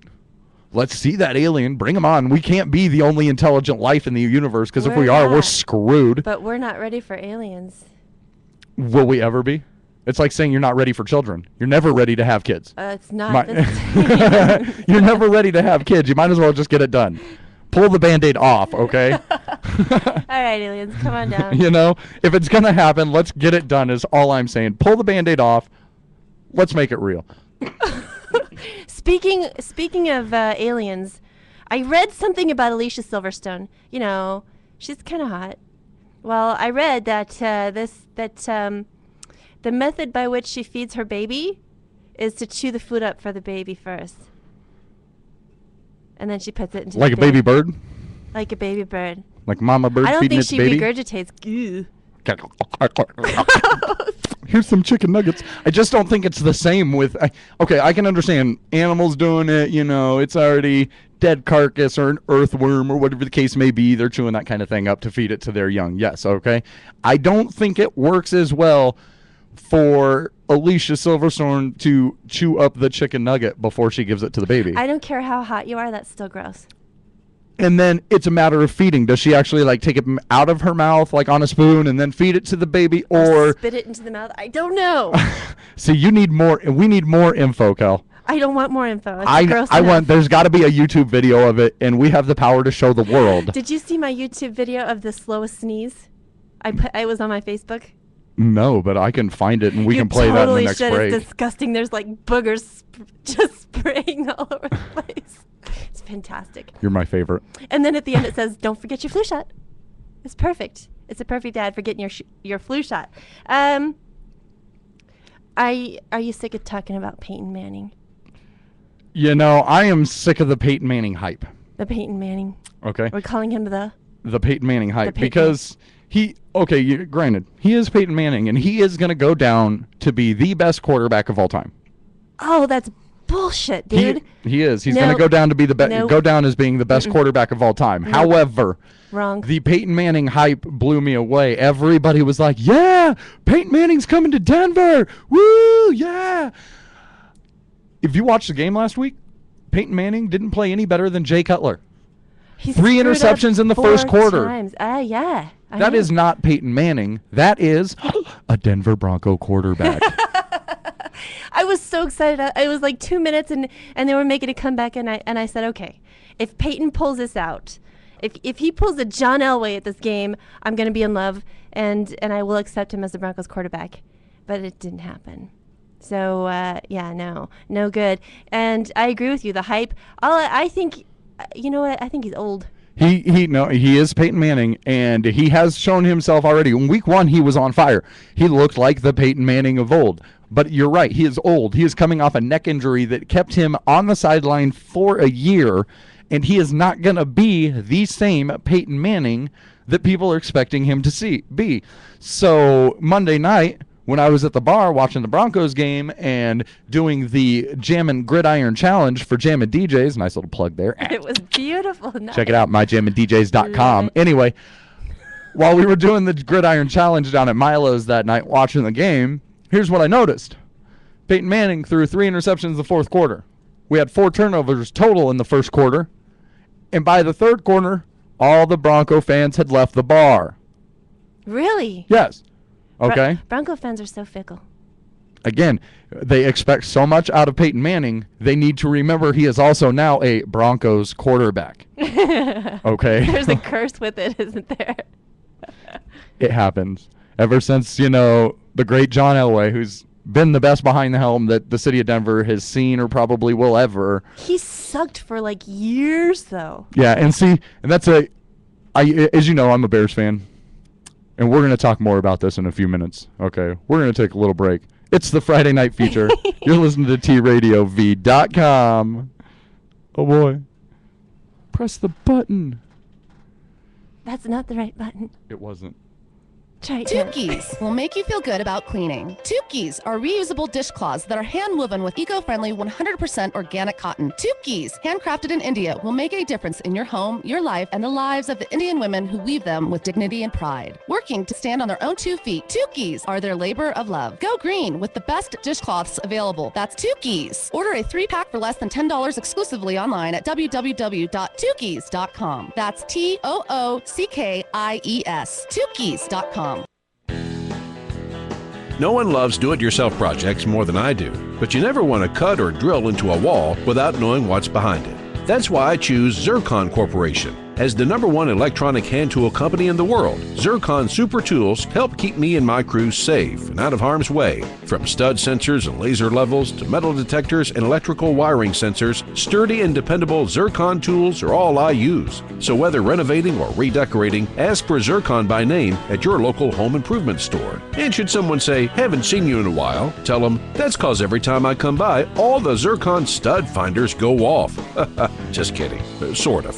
Let's see that alien. Bring him on. We can't be the only intelligent life in the universe because if we are, we're screwed. But we're not ready for aliens. Will we ever be? It's like saying you're not ready for children. You're never ready to have kids. It's not. You're never ready to have kids. You might as well just get it done. Pull the Band-Aid off, okay? All right, aliens, come on down. You know, if it's going to happen, let's get it done is all I'm saying. Pull the Band-Aid off. Let's make it real. Speaking of aliens, I read something about Alicia Silverstone. You know, she's kind of hot. Well, I read that the method by which she feeds her baby is to chew the food up for the baby first. And then she puts it into like the a baby bird? Like a baby bird. Like mama bird I don't feeding think its she baby? regurgitates. Ew. Here's some chicken nuggets. I just don't think it's the same with... okay, I can understand animals doing it, you know, it's already dead carcass or an earthworm or whatever the case may be. They're chewing that kind of thing up to feed it to their young. Yes, okay. I don't think it works as well for Alicia Silverstone to chew up the chicken nugget before she gives it to the baby. I don't care how hot you are, that's still gross. And then it's a matter of feeding. Does she actually like take it out of her mouth like on a spoon and then feed it to the baby, or spit it into the mouth? I don't know. See, you need more. We need more info, Kel. I don't want more info. It's gross I enough. want. There's got to be a YouTube video of it, and we have the power to show the world. Did you see my YouTube video of the slowest sneeze? I was on my Facebook. No, but I can find it, and we You can play that in the totally next should. break. It's disgusting. There's like boogers just spraying all over the place. It's fantastic. You're my favorite. And then at the end it says, "Don't forget your flu shot." It's perfect. It's a perfect ad for getting your flu shot. Are you sick of talking about Peyton Manning? You know, I am sick of the Peyton Manning hype. The Peyton Manning. Okay. We're calling him the Peyton Manning hype Peyton because granted, he is Peyton Manning, and he is going to go down to be the best quarterback of all time. Oh, that's bullshit, dude. He is. He's going to go down to be the best. Go down as being the best quarterback of all time. Nope. However, wrong. The Peyton Manning hype blew me away. Everybody was like, "Yeah, Peyton Manning's coming to Denver. Woo, yeah." If you watched the game last week, Peyton Manning didn't play any better than Jay Cutler. He's 3 interceptions in the first quarter. Yeah. That is not Peyton Manning. That is a Denver Bronco quarterback. I was so excited. It was like 2 minutes, and they were making a comeback, and I said, okay, if Peyton pulls this out, if he pulls a John Elway at this game, I'm going to be in love, and I will accept him as the Broncos quarterback. But it didn't happen. So, no good. And I agree with you. The hype, I think, you know what? I think he's old. He is Peyton Manning, and he has shown himself already. In week 1, he was on fire. He looked like the Peyton Manning of old. But you're right, he is old. He is coming off a neck injury that kept him on the sideline for a year, and he is not going to be the same Peyton Manning that people are expecting him to be. So Monday night, when I was at the bar watching the Broncos game and doing the Jammin' Gridiron Challenge for Jammin' DJs, nice little plug there. It was beautiful. Nice. Check it out, myjammindjs.com. Anyway, while we were doing the Gridiron Challenge down at Milo's that night watching the game, here's what I noticed. Peyton Manning threw 3 interceptions in the fourth quarter. We had 4 turnovers total in the first quarter. And by the third quarter, all the Bronco fans had left the bar. Really? Yes. Okay. Bronco fans are so fickle. Again, they expect so much out of Peyton Manning, they need to remember he is also now a Broncos quarterback. Okay? There's a curse with it, isn't there? It happens. Ever since, the great John Elway, who's been the best behind the helm that the city of Denver has seen or probably will ever. He sucked for like years, though. Yeah, and that's as you know, I'm a Bears fan. And we're going to talk more about this in a few minutes. Okay, we're going to take a little break. It's the Friday Night Feature. You're listening to TRadioV.com. Oh, boy. Press the button. That's not the right button. It wasn't. Tukis will make you feel good about cleaning. Tukis are reusable dishcloths that are hand-woven with eco-friendly 100% organic cotton. Tukis, handcrafted in India, will make a difference in your home, your life, and the lives of the Indian women who weave them with dignity and pride. Working to stand on their own 2 feet, Tukis are their labor of love. Go green with the best dishcloths available. That's Tukis. Order a 3-pack for less than $10 exclusively online at www.tukis.com. That's TOOCKIES. Tukis.com. No one loves do-it-yourself projects more than I do, but you never want to cut or drill into a wall without knowing what's behind it. That's why I choose Zircon Corporation. As the #1 electronic hand tool company in the world, Zircon Super Tools help keep me and my crew safe and out of harm's way. From stud sensors and laser levels to metal detectors and electrical wiring sensors, sturdy and dependable Zircon tools are all I use. So whether renovating or redecorating, ask for Zircon by name at your local home improvement store. And should someone say, haven't seen you in a while, tell them, that's cause every time I come by, all the Zircon stud finders go off. Just kidding. Sort of.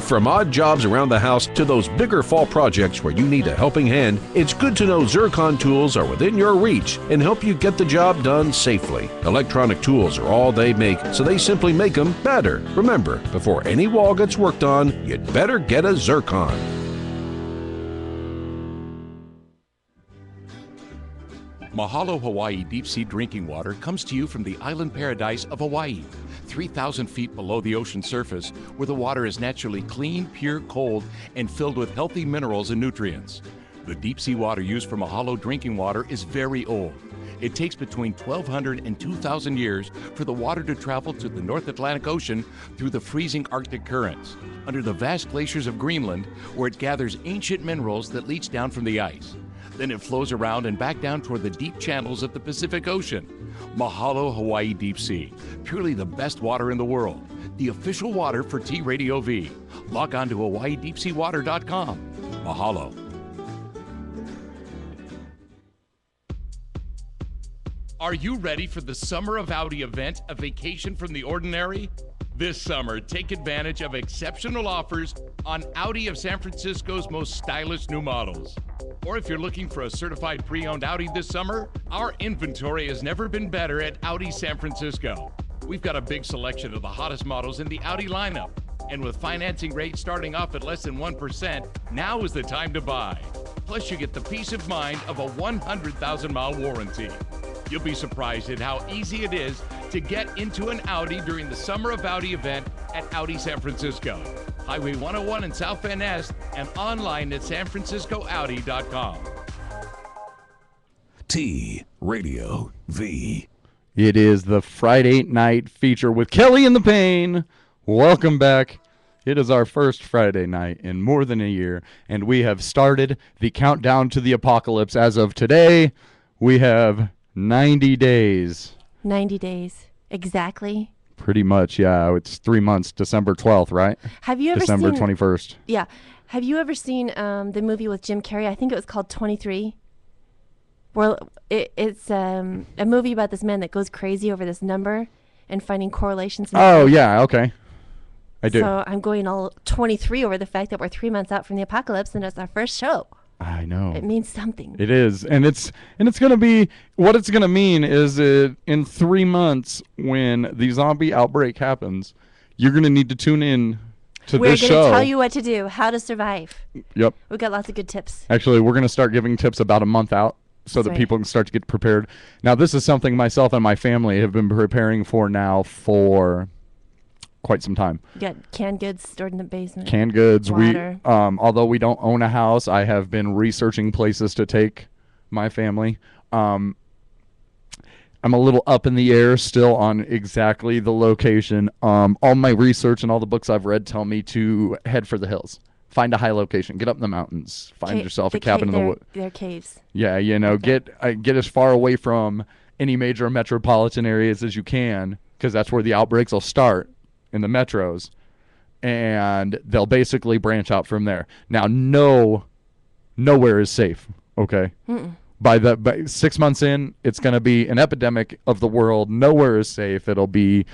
From odd jobs around the house to those bigger fall projects where you need a helping hand, it's good to know Zircon tools are within your reach and help you get the job done safely. Electronic tools are all they make, so they simply make them better. Remember, before any wall gets worked on, you'd better get a Zircon. Mahalo Hawaii Deep Sea Drinking Water comes to you from the island paradise of Hawaii, 3,000 feet below the ocean surface, where the water is naturally clean, pure, cold, and filled with healthy minerals and nutrients. The deep sea water used for Mahalo drinking water is very old. It takes between 1,200 and 2,000 years for the water to travel to the North Atlantic Ocean through the freezing Arctic currents, under the vast glaciers of Greenland, where it gathers ancient minerals that leach down from the ice. Then it flows around and back down toward the deep channels of the Pacific Ocean. Mahalo Hawaii Deep Sea, purely the best water in the world. The official water for T-Radio V. Log on to hawaiideepseawater.com. Mahalo. Are you ready for the Summer of Audi event, a vacation from the ordinary? This summer, take advantage of exceptional offers on Audi of San Francisco's most stylish new models. Or if you're looking for a certified pre-owned Audi this summer, our inventory has never been better at Audi San Francisco. We've got a big selection of the hottest models in the Audi lineup. And with financing rates starting off at less than 1%, now is the time to buy. Plus, you get the peace of mind of a 100,000-mile warranty. You'll be surprised at how easy it is to get into an Audi during the Summer of Audi event at Audi San Francisco. Highway 101 in South Van Ness and online at sanfranciscoaudi.com. T-Radio V. It is the Friday night feature with Kelly and the Pain. Welcome back. It is our first Friday night in more than a year, and we have started the countdown to the apocalypse. As of today, we have 90 days. 90 days. Exactly. Pretty much, yeah. It's 3 months, December 12th, right? Have you ever December seen... 21st. Yeah. Have you ever seen the movie with Jim Carrey? I think it was called 23. Well, it's a movie about this man that goes crazy over this number and finding correlations. Oh, yeah, okay. I do. So I'm going all 23 over the fact that we're 3 months out from the apocalypse and it's our first show. I know. It means something. It is. And it's going to be, what it's going to mean is in 3 months when the zombie outbreak happens, you're going to need to tune in to this show. We're going to tell you what to do, how to survive. Yep. We've got lots of good tips. Actually, we're going to start giving tips about a month out so that people can start to get prepared. Now, this is something myself and my family have been preparing for now for quite some time. You got canned goods stored in the basement. Canned goods. Water. Although we don't own a house, I have been researching places to take my family. I'm a little up in the air still on exactly the location. All my research and all the books I've read tell me to head for the hills. Find a high location. Get up in the mountains. Find yourself a cabin in the woods. They're caves. Yeah, get as far away from any major metropolitan areas as you can, because that's where the outbreaks will start, in the metros, and they'll basically branch out from there. Now, nowhere is safe, okay? By 6 months in, it's going to be an epidemic of the world. Nowhere is safe. It'll be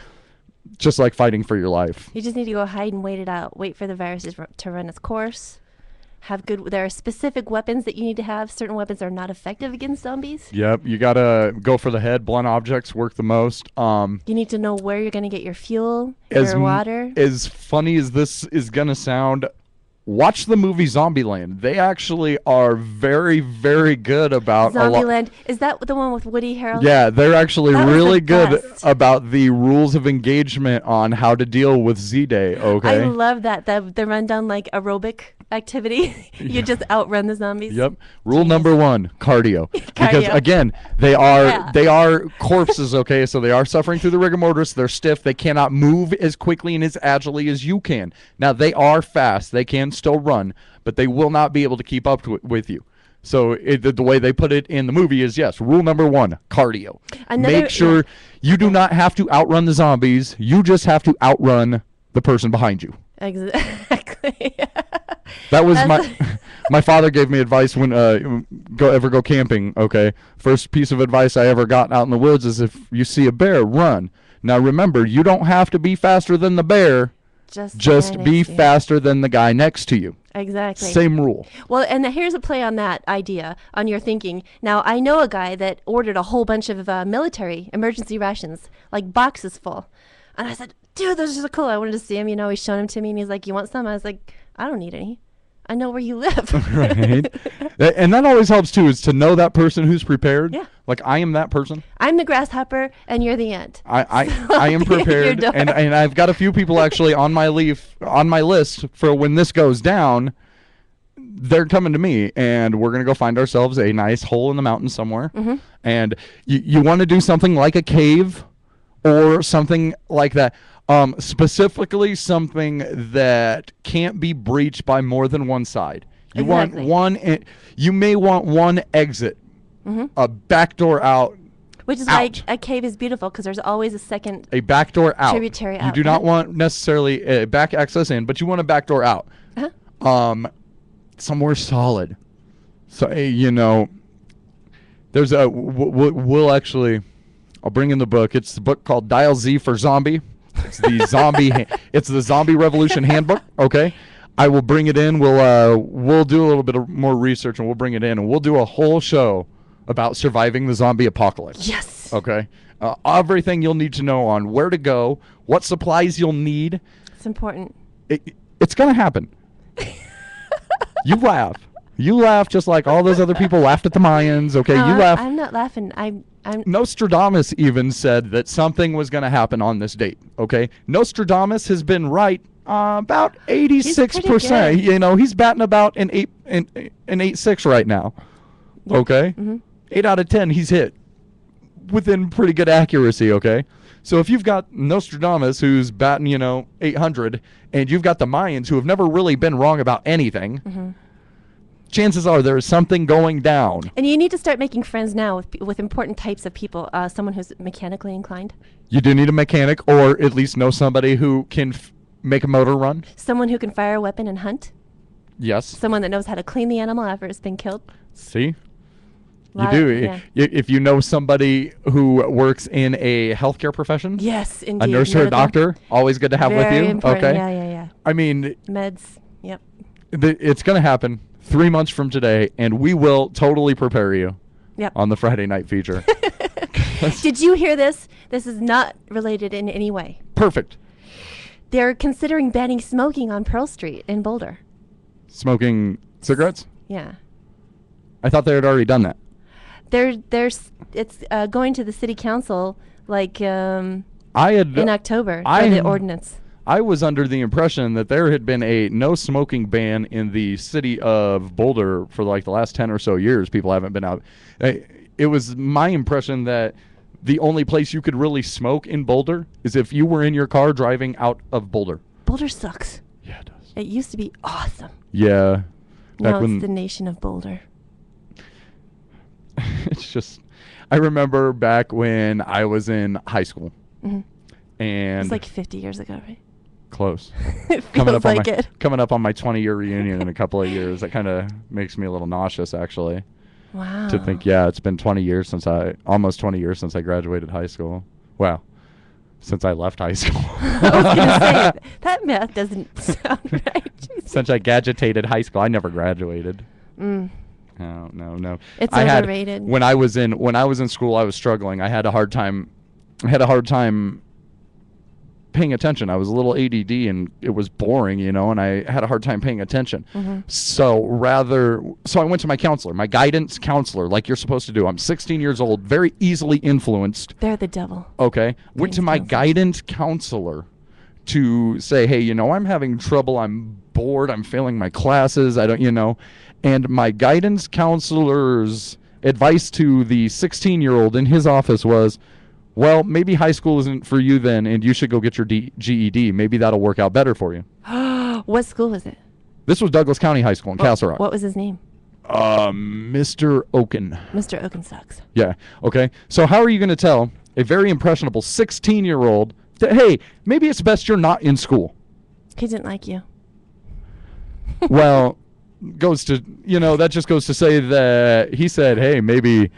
just like fighting for your life. You just need to go hide and wait it out. Wait for the virus to run its course. There are specific weapons that you need to have. Certain weapons are not effective against zombies. Yep, you got to go for the head. Blunt objects work the most. You need to know where you're going to get your fuel, your water. As funny as this is going to sound, watch the movie Zombieland. They actually are very, very good about Zombieland. Is that the one with Woody Harrelson? Yeah, they're actually really good about the rules of engagement on how to deal with Z-Day, okay? I love that. The rundown like aerobic activity. You just outrun the zombies. Yep. Rule number 1, cardio. Because Cardio. again, they are corpses, okay? So they are suffering through the rigor mortis. They're stiff. They cannot move as quickly and as agilely as you can. Now, they are fast. They can still run, but they will not be able to keep up with you. So the way they put it in the movie is, yes, rule number 1, cardio. Make sure you do not have to outrun the zombies. You just have to outrun the person behind you. Exactly. That was my father gave me advice when go camping, okay? First piece of advice I ever got out in the woods is if you see a bear, run. Now remember, you don't have to be faster than the bear. Just be faster than the guy next to you. Exactly. Same rule. Well, and here's a play on that idea, on your thinking. Now, I know a guy that ordered a whole bunch of military emergency rations, like boxes full. And I said, dude, those are so cool. I wanted to see him. You know, he's showing them to me, and he's like, you want some? I was like, I don't need any. I know where you live. Right. And that always helps, too, is to know that person who's prepared. Yeah. Like, I am that person. I'm the grasshopper, and you're the ant. I am prepared, and I've got a few people actually on my list for when this goes down. They're coming to me, and we're going to go find ourselves a nice hole in the mountain somewhere. Mm-hmm. And you want to do something like a cave or something like that. Specifically something that can't be breached by more than one side. You want one. You may want one exit, a back door out. Which is why a cave is beautiful, because there's always a back door out. Tributary out. You do not want necessarily a back access in, but you want a back door out. Somewhere solid. So there's we'll actually. I'll bring in the book. It's the book called Dial Z for Zombie. It's the it's the Zombie Revolution Handbook. Okay, I will bring it in. We'll do a little bit of more research, and we'll bring it in, and we'll do a whole show about surviving the zombie apocalypse. Yes. Okay. Everything you'll need to know on where to go, what supplies you'll need. It's important. It's gonna happen. You laugh. You laugh just like all those other people laughed at the Mayans. Okay, No, you laugh. I'm not laughing. I'm. Nostradamus even said that something was going to happen on this date. Okay, Nostradamus has been right about 86%. You know, he's batting about an 8.6 right now. Yep. Okay, 8 out of 10 he's hit within pretty good accuracy. Okay, so if you've got Nostradamus who's batting 800, and you've got the Mayans who have never really been wrong about anything. Chances are there is something going down. And you need to start making friends now with important types of people. Someone who's mechanically inclined. You do need a mechanic, or at least know somebody who can make a motor run. Someone who can fire a weapon and hunt. Yes. Someone that knows how to clean the animal after it's been killed. See? You do. Yeah. If you know somebody who works in a healthcare profession. Yes, indeed. A nurse or a doctor, always good to have with you. Important. Okay. Yeah. I mean. Meds. Yep. It's going to happen 3 months from today, and we will totally prepare you. Yep. On the Friday night feature. Did you hear this? This is not related in any way. Perfect. They're considering banning smoking on Pearl Street in Boulder. Smoking cigarettes? Yeah. I thought they had already done that. It's going to the city council in October for the ordinance. I was under the impression that there had been a no smoking ban in the city of Boulder for like the last 10 or so years. People haven't been out. It was my impression that the only place you could really smoke in Boulder is if you were in your car driving out of Boulder. Boulder sucks. Yeah, it does. It used to be awesome. Yeah. Now it's the nation of Boulder. It's just, I remember back when I was in high school. And it's like 50 years ago, right? Close. It feels like it. Coming up on my 20-year reunion in a couple of years. That kind of makes me a little nauseous, actually. Wow. To think, it's been almost 20 years since I graduated high school. Wow. Since I left high school. I was going to say, that math doesn't sound right. Since I gadgetated high school. I never graduated. No. It's overrated. When I was in school, I was struggling. I had a hard time paying attention. I was a little ADD, and it was boring, and I had a hard time paying attention. So I went to my counselor, my guidance counselor, like you're supposed to do. I'm 16 years old, very easily influenced. They're the devil. Okay. Went to my guidance counselor to say, hey, I'm having trouble, I'm bored, I'm failing my classes, I don't, and my guidance counselor's advice to the 16-year-old in his office was, well, maybe high school isn't for you then, and you should go get your GED. Maybe that'll work out better for you. What school was it? This was Douglas County High School in Castle Rock. What was his name? Mr. Oken. Mr. Oken sucks. Yeah, okay. So how are you going to tell a very impressionable 16-year-old that, hey, maybe it's best you're not in school? He didn't like you. Well, that just goes to say that he said, hey, maybe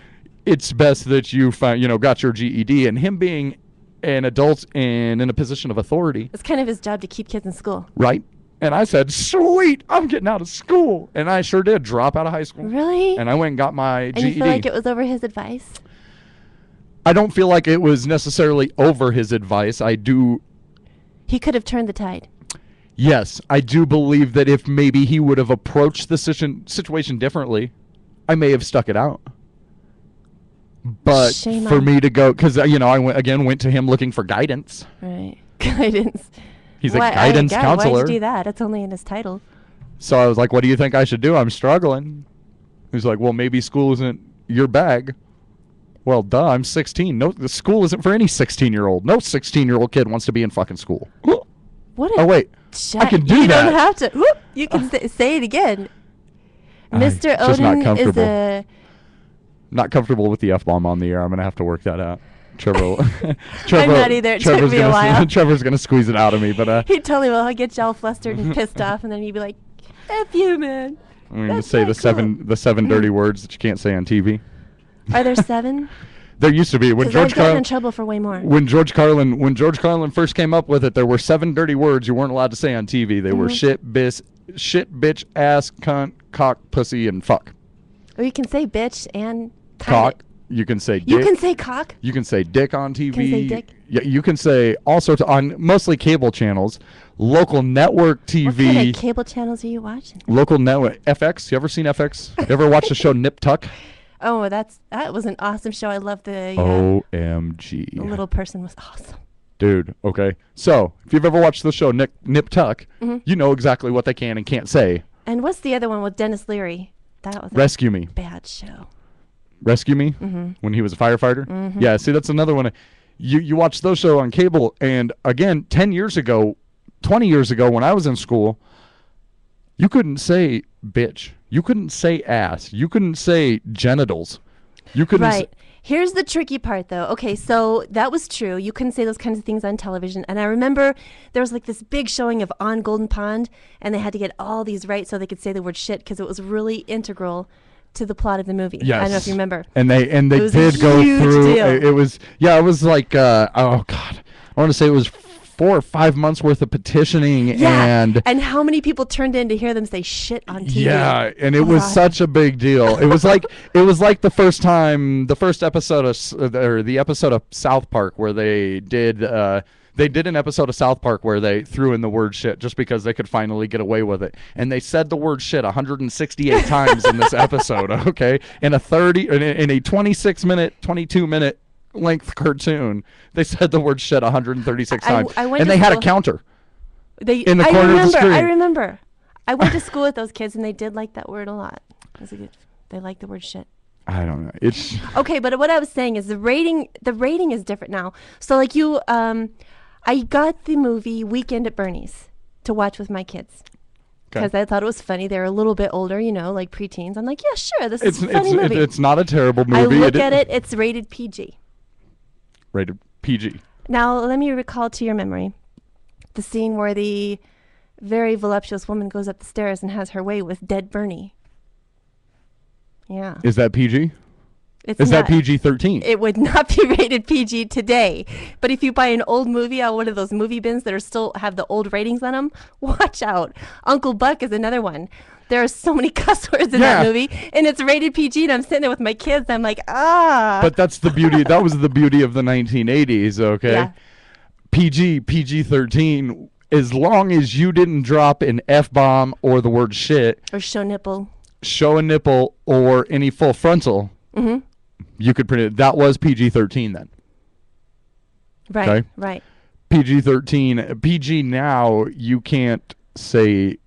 it's best that you got your GED, and him being an adult and in a position of authority. It's kind of his job to keep kids in school. Right. And I said, sweet, I'm getting out of school. And I sure did drop out of high school. Really? And I went and got my GED. And you feel like it was over his advice? I don't feel like it was necessarily over his advice. He could have turned the tide. Yes, I do believe that if maybe he would have approached the situation differently, I may have stuck it out. But Shame for on me to go, because, I went to him looking for guidance. Right. Guidance. He's a guidance counselor. Why'd you do that? It's only in his title. So I was like, what do you think I should do? I'm struggling. He's like, well, maybe school isn't your bag. Well, duh, I'm 16. No, the school isn't for any 16-year-old. No 16-year-old kid wants to be in fucking school. What oh, wait. I can do that. You don't have to. Whoop, you can say it again. Mr. Odin is a... Not comfortable with the F-bomb on the air. I'm going to have to work that out. Trevor, I'm not either. It took me a while. Trevor's going to squeeze it out of me. But he totally will. He'll get you all flustered and pissed off, and then you'd be like, F you, man. I'm going to say the seven dirty words that you can't say on TV. Are there 7? There used to be. When George Carlin in trouble for way more. When George Carlin first came up with it, there were 7 dirty words you weren't allowed to say on TV. They were shit, bitch, ass, cunt, cock, pussy, and fuck. Or you can say bitch and cock. You can say dick. You can say cock. You can say dick on TV. You can say dick. Yeah, you can say all sorts on mostly cable channels, local network TV. What kind of cable channels are you watching? Local network. FX. You ever seen FX? You ever watched the show Nip Tuck? Oh, that was an awesome show. I love the OMG. The little person was awesome. Dude, okay. So, if you've ever watched the show Nip Tuck, you know exactly what they can and can't say. And what's the other one with Dennis Leary? That was Rescue Me. Bad show. Rescue Me? When he was a firefighter? Yeah, see, that's another one. You watch those shows on cable, and again, 20 years ago, when I was in school, you couldn't say bitch. You couldn't say ass. You couldn't say genitals. You couldn't. Right. Here's the tricky part, though. Okay, so that was true. You couldn't say those kinds of things on television. And I remember there was like this big showing of On Golden Pond, and they had to get all these right so they could say the word shit because it was really integral to the plot of the movie. Yes. I don't know if you remember. And they did go through. It was like oh god, I want to say it was 4 or 5 months worth of petitioning. Yeah. And how many people turned in to hear them say shit on TV? Yeah, and it was such a big deal. It was like the first episode of the episode of South Park where they did an episode of South Park where they threw in the word shit just because they could finally get away with it. And they said the word shit 168 times in this episode, okay? In a 26-minute, 22-minute length cartoon, they said the word shit 136 times. And they had a counter in the corner of the screen. I remember. I went to school with those kids, and they did like that word a lot. They like the word shit. I don't know. It's okay, but what I was saying is the rating is different now. So like you, I got the movie Weekend at Bernie's to watch with my kids because I thought it was funny. They're a little bit older, like preteens. I'm like, yeah, sure, this is a funny movie. It's not a terrible movie. I look at it. It's rated PG. Rated PG. Now, let me recall to your memory the scene where the very voluptuous woman goes up the stairs and has her way with dead Bernie. Yeah. Is that PG? Is that PG-13? It would not be rated PG today. But if you buy an old movie out of one of those movie bins that still have the old ratings on them, watch out. Uncle Buck is another one. There are so many cuss words in that movie, and it's rated PG, and I'm sitting there with my kids, and I'm like, But that's the beauty. That was the beauty of the 1980s, okay? Yeah. PG-13, as long as you didn't drop an F-bomb or the word shit. Or show a nipple, or any full frontal, you could print it. That was PG-13 then. Right, right. PG-13. PG now, you can't say.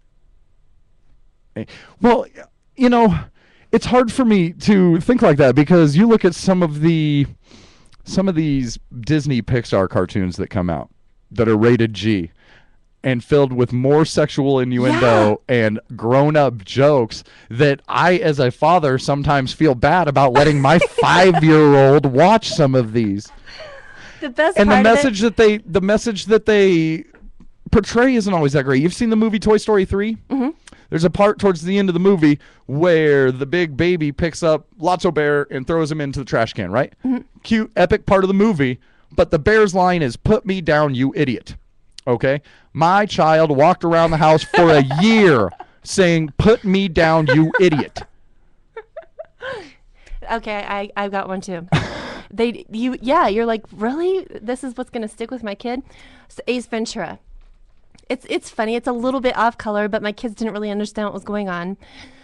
Well, you know, it's hard for me to think like that because you look at some of these Disney Pixar cartoons that come out that are rated G and filled with more sexual innuendo and grown-up jokes that I, as a father, sometimes feel bad about letting my 5-year-old watch some of these. The best And part the message that they portray isn't always that great. You've seen the movie Toy Story 3? Mm-hmm. There's a part towards the end of the movie where the big baby picks up Lotso Bear and throws him into the trash can, right? Mm-hmm. Cute, epic part of the movie, but the bear's line is, "Put me down, you idiot." Okay? My child walked around the house for a year saying, "Put me down, you idiot." Okay, I've got one too. You're like, really? This is what's gonna stick with my kid? So Ace Ventura. It's funny. It's a little bit off color, but my kids didn't really understand what was going on.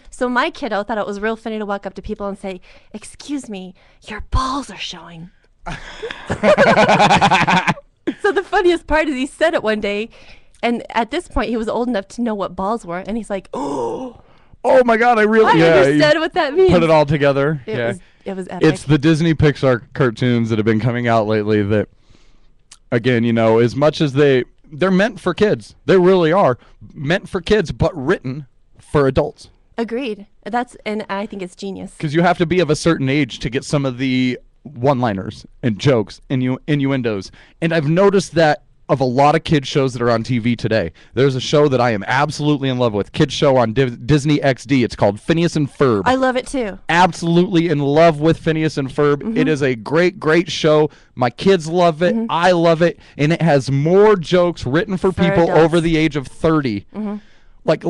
So my kiddo thought it was real funny to walk up to people and say, "Excuse me, your balls are showing." So the funniest part is he said it one day, and at this point he was old enough to know what balls were, and he's like, "Oh my God, I understand what that means." Put it all together. It was epic. It's the Disney Pixar cartoons that have been coming out lately that, again, you know, as much as they're meant for kids. They really are meant for kids, but written for adults. Agreed. And I think it's genius. Because you have to be of a certain age to get some of the one-liners and jokes and innuendos. And I've noticed that of a lot of kids shows that are on TV today. There's a show that I am absolutely in love with, kids show on Disney XD. It's called Phineas and Ferb. I love it too. Absolutely in love with Phineas and Ferb. Mm-hmm. It is a great, great show. My kids love it. Mm-hmm. I love it. And it has more jokes written for people adults. over the age of 30. Mm-hmm. Like,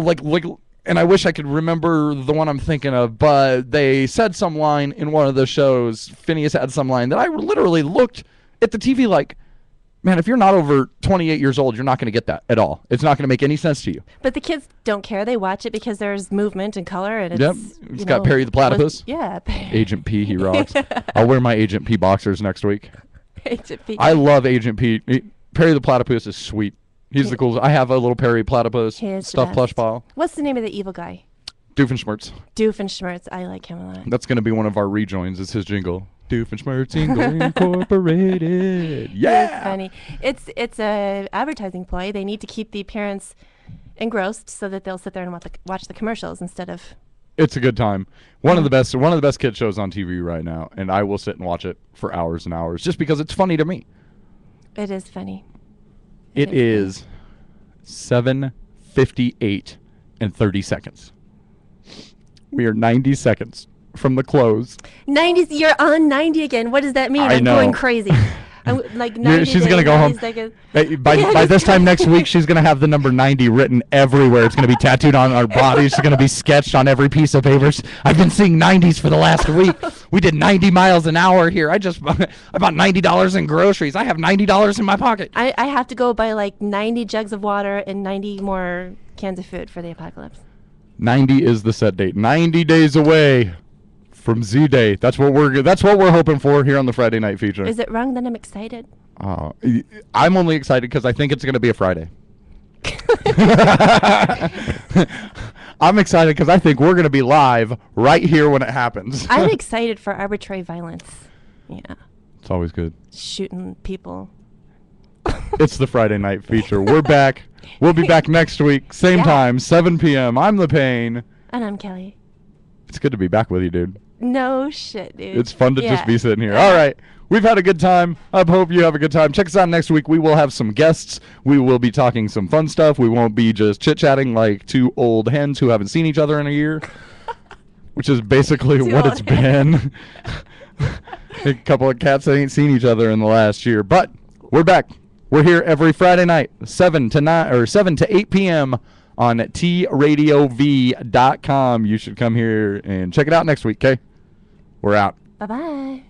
and I wish I could remember the one I'm thinking of, but they said some line in one of the shows. Phineas had some line that I literally looked at the TV like, man, if you're not over 28 years old, you're not going to get that at all. It's not going to make any sense to you. But the kids don't care. They watch it because there's movement and color. And It's got Perry the Platypus. Yeah. Agent P, he rocks. I'll wear my Agent P boxers next week. Agent P. I love Agent P. Perry the Platypus is sweet. He's the coolest. I have a little Perry Platypus stuffed plush ball. What's the name of the evil guy? Doofenshmirtz. Doofenshmirtz. I like him a lot. That's going to be one of our rejoins. It's his jingle. Doofenshmirtz Incorporated. Yeah. It's funny. It's a advertising ploy. They need to keep the parents engrossed so that they'll sit there and watch the commercials instead of. It's a good time. One of the best kid shows on TV right now, and I will sit and watch it for hours and hours just because it's funny to me. It is funny. It is 7:58 and 30 seconds. We are 90 seconds from the close. 90s. You're on 90 again. What does that mean? I'm going crazy. I'm like 90 She's going to go home. By this time next week, she's going to have the number 90 written everywhere. It's going to be tattooed on our bodies. It's going to be sketched on every piece of paper. I've been seeing 90s for the last week. We did 90 miles an hour here. I bought $90 in groceries. I have $90 in my pocket. I have to go buy like 90 jugs of water and 90 more cans of food for the apocalypse. 90 is the set date. 90 days away from Z-Day. That's what we're hoping for here on the Friday Night Feature. Is it wrong that I'm excited? I'm only excited because I think it's going to be a Friday. I'm excited because I think we're going to be live right here when it happens. I'm excited for arbitrary violence. Yeah. It's always good. Shooting people. It's the Friday Night Feature. We're back. We'll be back next week. Same time, 7 p.m. I'm The Pain. And I'm Kelly. It's good to be back with you, dude. No shit, dude. It's fun to just be sitting here. All right. We've had a good time. I hope you have a good time. Check us out next week. We will have some guests. We will be talking some fun stuff. We won't be just chit-chatting like two old hens who haven't seen each other in a year, which is basically what it's been. A couple of cats that ain't seen each other in the last year. But we're back. We're here every Friday night, 7 to 8 p.m. on tradiov.com. You should come here and check it out next week, okay? We're out. Bye-bye.